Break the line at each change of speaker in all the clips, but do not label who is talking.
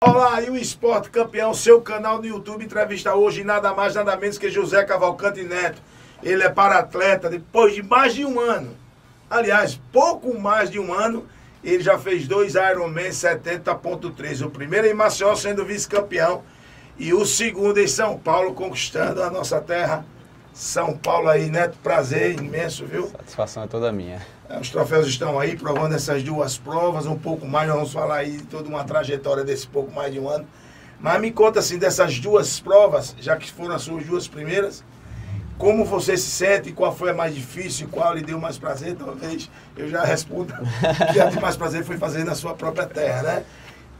Olá, e o Esporte Campeão, seu canal no YouTube, entrevista hoje nada mais, nada menos que José Cavalcante Neto. Ele é para-atleta depois de mais de um ano. Aliás, pouco mais de um ano, ele já fez 2 Ironman 70.3. O primeiro em Maceió sendo vice-campeão e o segundo em São Paulo, conquistando a nossa terra. São Paulo aí, Neto, prazer imenso, viu?
Satisfação é toda minha.
Os troféus estão aí, provando essas duas provas, um pouco mais, nós vamos falar aí de toda uma trajetória desse pouco mais de um ano. Mas me conta assim, dessas duas provas, já que foram as suas duas primeiras, como você se sente, qual foi a mais difícil, qual lhe deu mais prazer? Talvez eu já responda que a de mais prazer foi fazer na sua própria terra, né?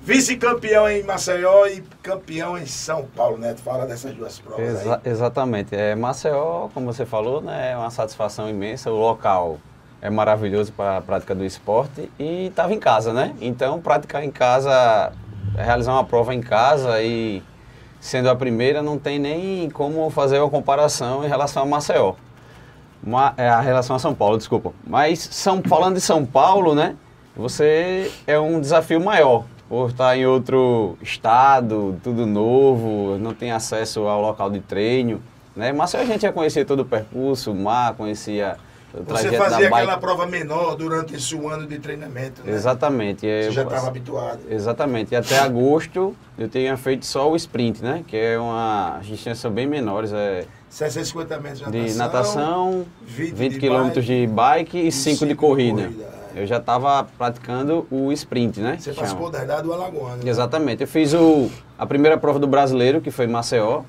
Vice-campeão em Maceió e campeão em São Paulo, Neto. Fala dessas duas provas aí.
Exatamente. Maceió, como você falou, né, é uma satisfação imensa. O local é maravilhoso para a prática do esporte e estava em casa, né? Então, praticar em casa, realizar uma prova em casa e sendo a primeira, não tem nem como fazer uma comparação em relação a Maceió. A relação a São Paulo, desculpa. Mas falando de São Paulo, né? Você é um desafio maior. Por estar em outro estado, tudo novo, não tem acesso ao local de treino, né? Mas a gente já conhecia todo o percurso, o mar, conhecia o trajeto da bike.
Você fazia aquela prova menor durante esse ano de treinamento, né?
Exatamente.
Você já estava habituado.
Exatamente. E até agosto eu tinha feito só o sprint, né? Que é uma distância bem menores.
750 metros
de natação, 20 km de bike e 5 de corrida. Eu já estava praticando o sprint, né?
Você participou da idade do Alagoano, né?
Exatamente. Eu fiz a primeira prova do brasileiro, que foi em Maceió,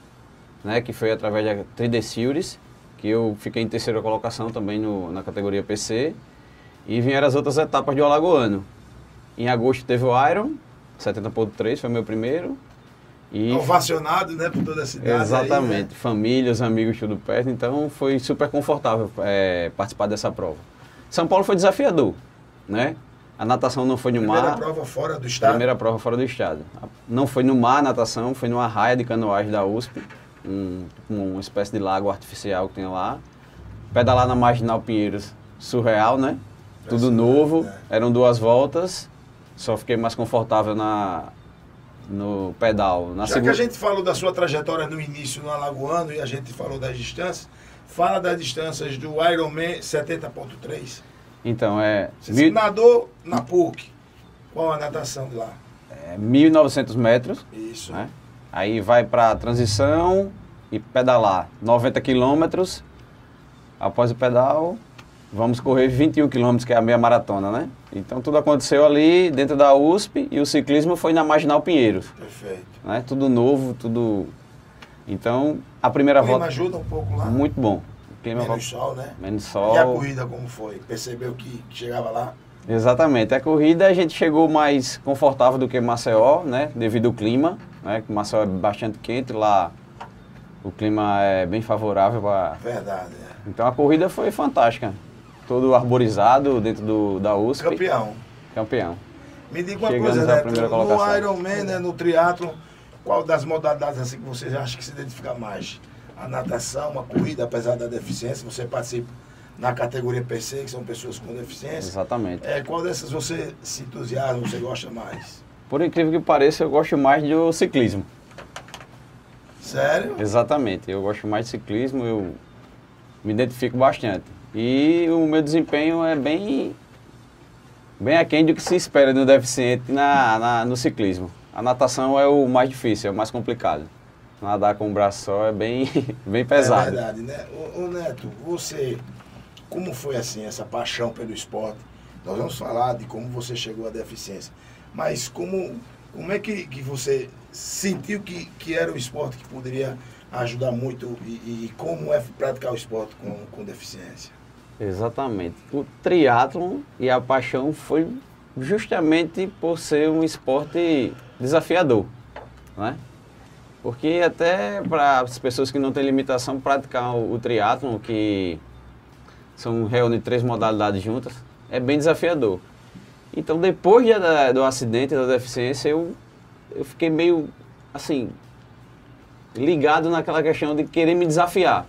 né? Que foi através da 3D Series, que eu fiquei em terceira colocação também na categoria PC. E vieram as outras etapas do Alagoano. Em agosto teve o Iron, 70.3, foi meu primeiro. E
ovacionado, né, por toda a cidade.
Exatamente.
Aí, né?
Família, os amigos, tudo perto. Então foi super confortável participar dessa prova. São Paulo foi desafiador, né? A natação não foi no mar.
Primeira prova fora do estado?
Primeira prova fora do estado. Não foi no mar a natação, foi numa raia de canoagem da USP, uma espécie de lago artificial que tem lá. Pedalar na Marginal Pinheiros, surreal, né? Tudo novo, eram 2 voltas, só fiquei mais confortável no pedal.
Já que a gente falou da sua trajetória no início no Alagoano e a gente falou das distâncias, fala das distâncias do Ironman 70.3.
Então,
Você nadou na PUC. Qual a natação de lá?
1.900 metros.
Isso.
Né? Aí vai para transição e pedalar 90 quilômetros. Após o pedal, vamos correr 21 quilômetros, que é a meia maratona, né? Então, tudo aconteceu ali dentro da USP e o ciclismo foi na Marginal Pinheiros.
Perfeito.
Né? Tudo novo, tudo... Então, a primeira volta...
ajuda um pouco lá?
Muito bom.
Menos sol, né?
Menos sol.
E a corrida como foi? Percebeu que chegava lá?
Exatamente. A corrida a gente chegou mais confortável do que Maceió, né? Devido ao clima, né? Maceió é bastante quente, lá o clima é bem favorável para...
Verdade,
Então a corrida foi fantástica. Todo arborizado dentro da USP. Campeão.
Me diga uma coisa, Neto, no Ironman, né, no triatlon, qual das modalidades assim que você acha que se identifica mais? A natação, a corrida, apesar da deficiência, você participa na categoria PC, que são pessoas com deficiência.
Exatamente.
Qual dessas você se entusiasma, você gosta mais?
Por incrível que pareça, eu gosto mais do ciclismo.
Sério?
Exatamente. Eu gosto mais de ciclismo, eu me identifico bastante. E o meu desempenho é bem aquém do que se espera do deficiente no ciclismo. A natação é o mais difícil, é o mais complicado. Nadar com o braço só é bem pesado.
É verdade, né? Ô Neto, você, como foi assim, essa paixão pelo esporte? Nós vamos falar de como você chegou à deficiência, mas como é que você sentiu que era o esporte que poderia ajudar muito e como é praticar o esporte com deficiência?
Exatamente. O triatlon e a paixão foi justamente por ser um esporte desafiador, né? Porque até para as pessoas que não têm limitação, praticar o triatlon, que reúne 3 modalidades juntas, é bem desafiador. Então, depois do acidente, da deficiência, eu fiquei meio, assim, ligado naquela questão de querer me desafiar.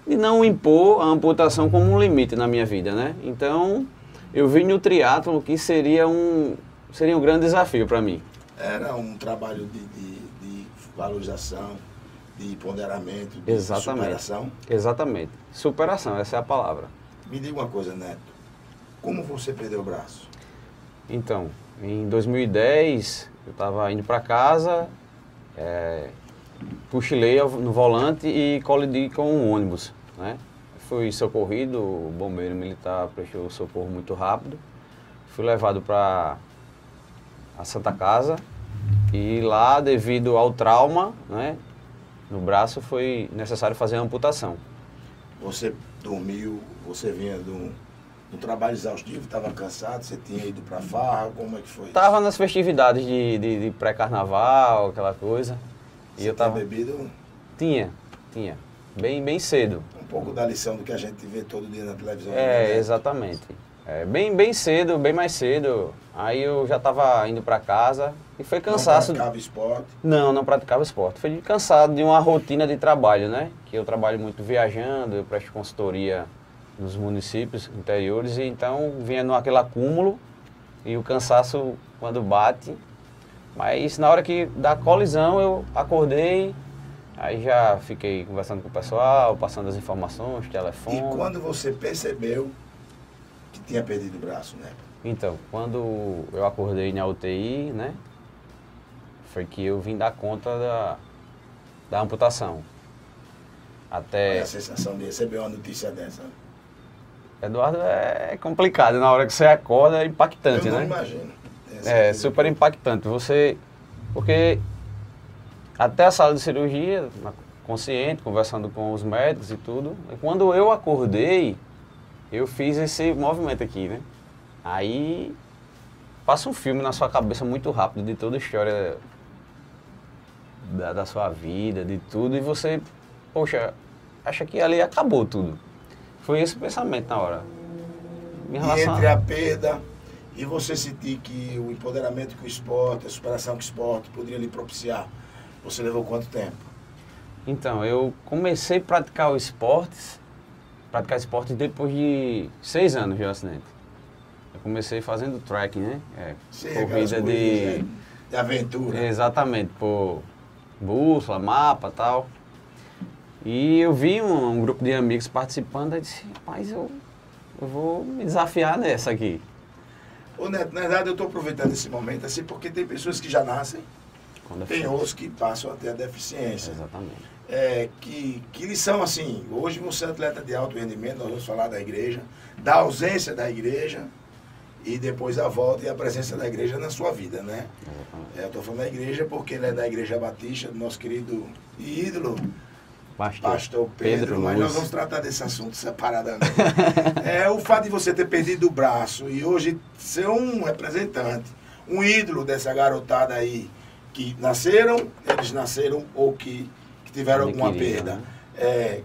De não impor a amputação como um limite na minha vida, né? Então, eu vi no triatlon que seria um grande desafio para mim.
Era um trabalho de valorização, de ponderamento, de
Exatamente.
superação.
Exatamente. Superação, essa é a palavra.
Me diga uma coisa, Neto. Como você perdeu o braço?
Então, em 2010, eu estava indo para casa, cochilei no volante e colidi com um ônibus, né? Fui socorrido, o bombeiro militar prestou socorro muito rápido. Fui levado para a Santa Casa e lá, devido ao trauma, né, no braço, foi necessário fazer a amputação.
Você dormiu, você vinha de um trabalho exaustivo, estava cansado, você tinha ido para farra, como é que foi?
Tava nas festividades de pré-carnaval, aquela coisa.
Você tinha bebido?
Tinha. Bem cedo.
Um pouco da lição do que a gente vê todo dia na televisão.
Exatamente. Bem cedo, bem mais cedo. Aí eu já estava indo para casa e foi cansaço.
Não praticava esporte?
Não praticava esporte. Foi cansado de uma rotina de trabalho, né? Que eu trabalho muito viajando, eu presto consultoria nos municípios interiores, e então vinha naquele acúmulo e o cansaço quando bate. Mas na hora da colisão eu acordei, aí já fiquei conversando com o pessoal, passando as informações, telefone.
E quando você percebeu que tinha perdido o braço, né?
Então, quando eu acordei na UTI, né, foi que eu vim dar conta da amputação.
Olha a sensação de receber uma notícia dessa.
Eduardo, é complicado, na hora que você acorda é impactante,
eu não
né?
Imagino.
É super impactante, porque até a sala de cirurgia, consciente, conversando com os médicos e tudo, e quando eu acordei, eu fiz esse movimento aqui, né? Aí passa um filme na sua cabeça muito rápido de toda a história da sua vida, de tudo, e você, poxa, acha que ali acabou tudo. Foi esse o pensamento na hora.
E entre a perda e você sentir que o empoderamento que o esporte, a superação que o esporte poderia lhe propiciar, você levou quanto tempo?
Então, eu comecei a praticar esporte depois de 6 anos de acidente. Eu comecei fazendo trekking, né? Corrida de
aventura.
Exatamente, por bússola, mapa e tal. E eu vi um grupo de amigos participando e disse, rapaz, eu vou me desafiar nessa aqui.
Ô Neto, na verdade eu estou aproveitando esse momento assim porque tem pessoas que já nascem, tem outros que passam a ter a deficiência.
Exatamente.
Que lição assim, hoje você é atleta de alto rendimento, nós vamos falar da igreja, da ausência da igreja e depois a volta e a presença da igreja na sua vida, né? Eu estou falando da igreja porque ele é da Igreja Batista, do nosso querido ídolo, Pastor Pedro, mas nós vamos tratar desse assunto separadamente. O fato de você ter perdido o braço e hoje ser um representante, um ídolo dessa garotada aí, que eles nasceram ou que tiveram alguma perda.
Né?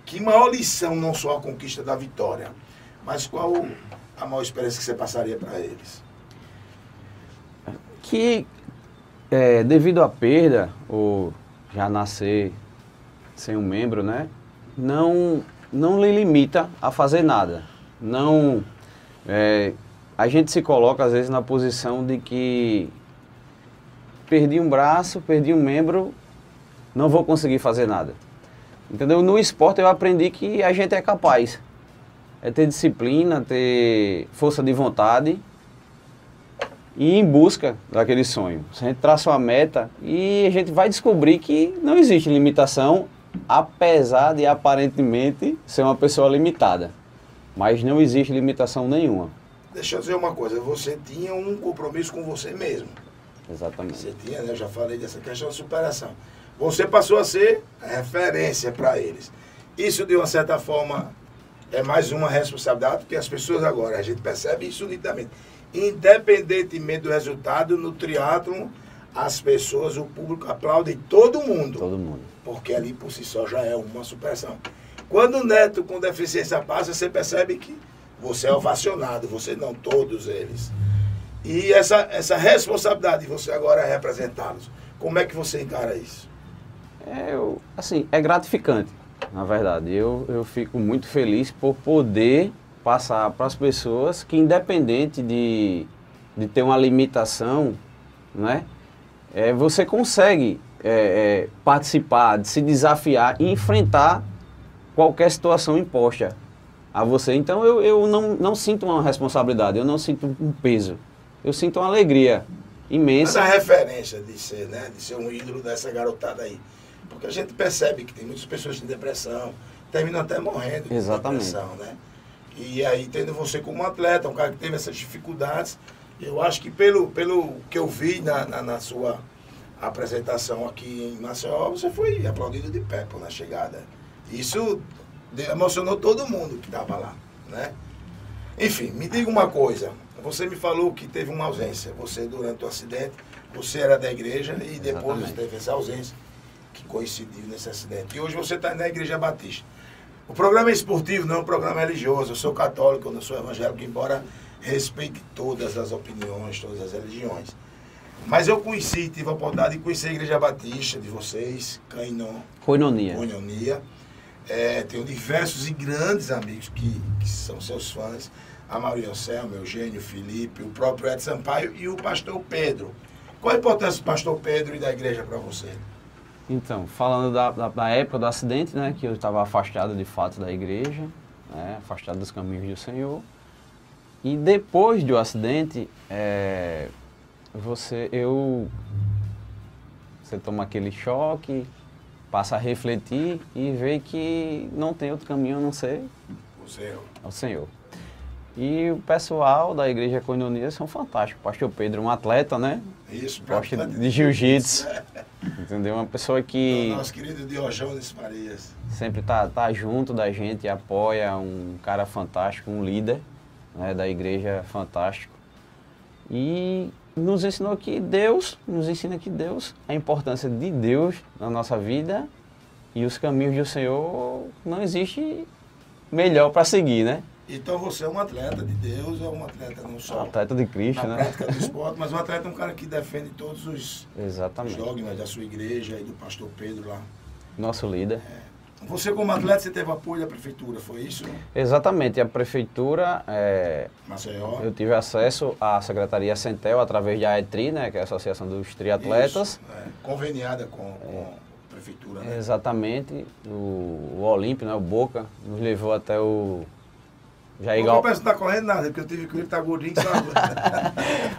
Que maior lição, não só a conquista da vitória, mas qual a maior experiência que você passaria para eles?
Que devido à perda, ou já nascer sem um membro, né, não lhe limita a fazer nada. Não, a gente se coloca às vezes na posição de que perdi um braço, perdi um membro, não vou conseguir fazer nada. Entendeu? No esporte eu aprendi que a gente é capaz. É ter disciplina, ter força de vontade e ir em busca daquele sonho. A gente traça uma meta e a gente vai descobrir que não existe limitação, apesar de aparentemente ser uma pessoa limitada. Mas não existe limitação nenhuma.
Deixa eu dizer uma coisa, você tinha um compromisso com você mesmo.
Exatamente.
Você tinha, né? Eu já falei dessa questão de superação. Você passou a ser a referência para eles. Isso, de uma certa forma, é mais uma responsabilidade, porque as pessoas agora, a gente percebe isso nitidamente. Independentemente do resultado, no triatlon, as pessoas, o público aplaude todo mundo.
Todo mundo.
Porque ali por si só já é uma superação. Quando o Neto com deficiência passa, você percebe que você é ovacionado, você não todos eles. E essa responsabilidade de você agora representá-los, como é que você encara isso?
É gratificante, na verdade. Eu fico muito feliz por poder passar para as pessoas que, independente de ter uma limitação, né, você consegue participar, se desafiar e enfrentar qualquer situação imposta a você. Então eu não sinto uma responsabilidade, eu não sinto um peso, eu sinto uma alegria imensa.
Mas a referência de ser, né, de ser um ídolo dessa garotada aí. Porque a gente percebe que tem muitas pessoas em depressão, terminam até morrendo de depressão, né? E aí, tendo você como atleta, um cara que teve essas dificuldades, eu acho que pelo que eu vi na sua apresentação aqui em Maceió, você foi aplaudido de pé na chegada. Isso emocionou todo mundo que estava lá, né? Enfim, me diga uma coisa. Você me falou que teve uma ausência. Você, durante o acidente, você era da igreja e depois você teve essa ausência que coincidiu nesse acidente. E hoje você está na Igreja Batista. O programa é esportivo, não é um programa religioso. Eu sou católico, eu não sou evangélico, embora respeite todas as opiniões, todas as religiões. Mas eu conheci, tive a oportunidade de conhecer a Igreja Batista de vocês, Coinonia. Tenho diversos e grandes amigos que são seus fãs. A Maria Anselmo, Eugênio, Felipe, o próprio Ed Sampaio e o pastor Pedro. Qual a importância do pastor Pedro e da igreja para você?
Então, falando da época do acidente, né, que eu estava afastado de fato da igreja, né, afastado dos caminhos do Senhor. E depois do acidente, você toma aquele choque, passa a refletir e vê que não tem outro caminho a não ser o Senhor. E o pessoal da Igreja Coinonia são fantásticos. O pastor Pedro é um atleta, né?
Isso,
gosta de jiu-jitsu. Entendeu? Uma pessoa que...
Nosso querido Diogenes Farias.
Sempre tá junto da gente, apoia, um cara fantástico, um líder, né, da igreja fantástico. E nos ensina que Deus, a importância de Deus na nossa vida e os caminhos do Senhor não existe melhor para seguir, né?
Então você é um atleta de Deus, é um atleta não só
atleta de Cristo,
na
né?
prática do esporte, mas um atleta é um cara que defende todos os dogmas da sua igreja e do pastor Pedro lá.
Nosso líder.
Você como atleta, você teve apoio da prefeitura, foi isso?
Exatamente, a prefeitura,
Maceió.
Eu tive acesso à Secretaria Centel através da AETRI, né, que é a Associação dos Triatletas.
Isso, conveniada com a prefeitura, né?
Exatamente, o Olímpio, né, o Boca, nos levou até o Jair
Galvão. Não está correndo nada, porque eu tive que ele estar gordinho, sabe?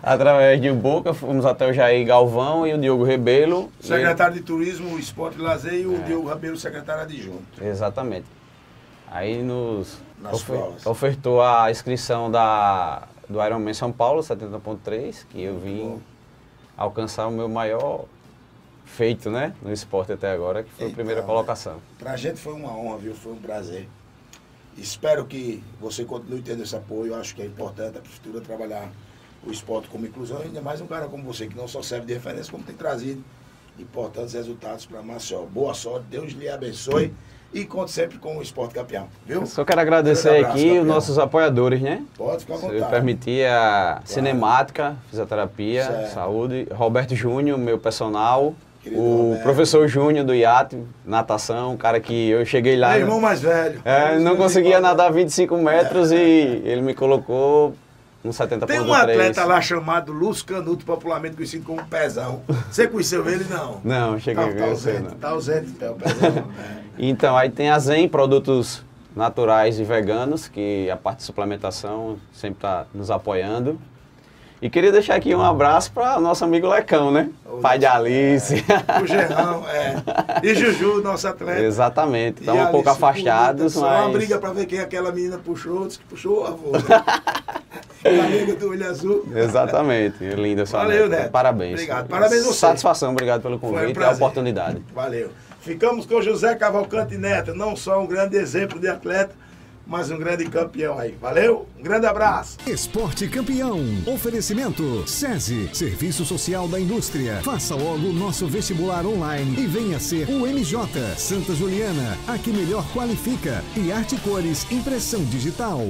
Através de Boca, fomos até o Jair Galvão e o Diogo Rebelo.
Secretário de Turismo, Esporte e Lazer e o Diogo Rebelo, secretário adjunto.
Exatamente. Aí nos
provas.
Ofertou a inscrição do Ironman São Paulo, 70.3, que eu vim alcançar o meu maior feito, né, no esporte até agora, que foi a primeira colocação.
Pra gente foi uma honra, viu? Foi um prazer. Espero que você continue tendo esse apoio. Eu acho que é importante a prefeitura trabalhar o esporte como inclusão, ainda mais um cara como você, que não só serve de referência, como tem trazido importantes resultados para Maceió. Boa sorte, Deus lhe abençoe e conte sempre com o Esporte Campeão, viu?
Eu só quero agradecer aqui os nossos apoiadores, né?
Pode ficar à vontade.
Se eu permitir, a Cinemática, Fisioterapia, Saúde, Roberto Júnior, meu personal, professor Júnior do IAT, natação, um cara que eu cheguei lá...
Meu irmão mais velho.
Não conseguia nadar 25 metros e ele me colocou um 70.3.
Tem um atleta lá chamado Lúcio Canuto, popularmente conhecido como Pezão. Você conheceu ele, não?
Não, cheguei a ver você, não.
Tá ausente, o Pezão.
Então, aí tem a Zen, produtos naturais e veganos, que a parte de suplementação sempre está nos apoiando. E queria deixar aqui um abraço para o nosso amigo Lecão, né? Pai de Alice.
O Gerrão, E Juju, nosso atleta.
Exatamente. Estamos um pouco afastados,
mas... Só uma briga para ver quem aquela menina puxou, disse que puxou o avô. A amiga do Olho Azul.
Exatamente. Linda sua
Valeu,
neta.
Neto.
Parabéns.
Obrigado. Parabéns a você.
Satisfação, obrigado pelo convite e a oportunidade.
Valeu. Ficamos com José Cavalcante Neto, não só um grande exemplo de atleta, mas um grande campeão aí. Valeu? Um grande abraço.
Esporte Campeão. Oferecimento SESI, Serviço Social da Indústria. Faça logo o nosso vestibular online e venha ser o MJ. Santa Juliana, a que melhor qualifica. E Arte Cores, impressão digital.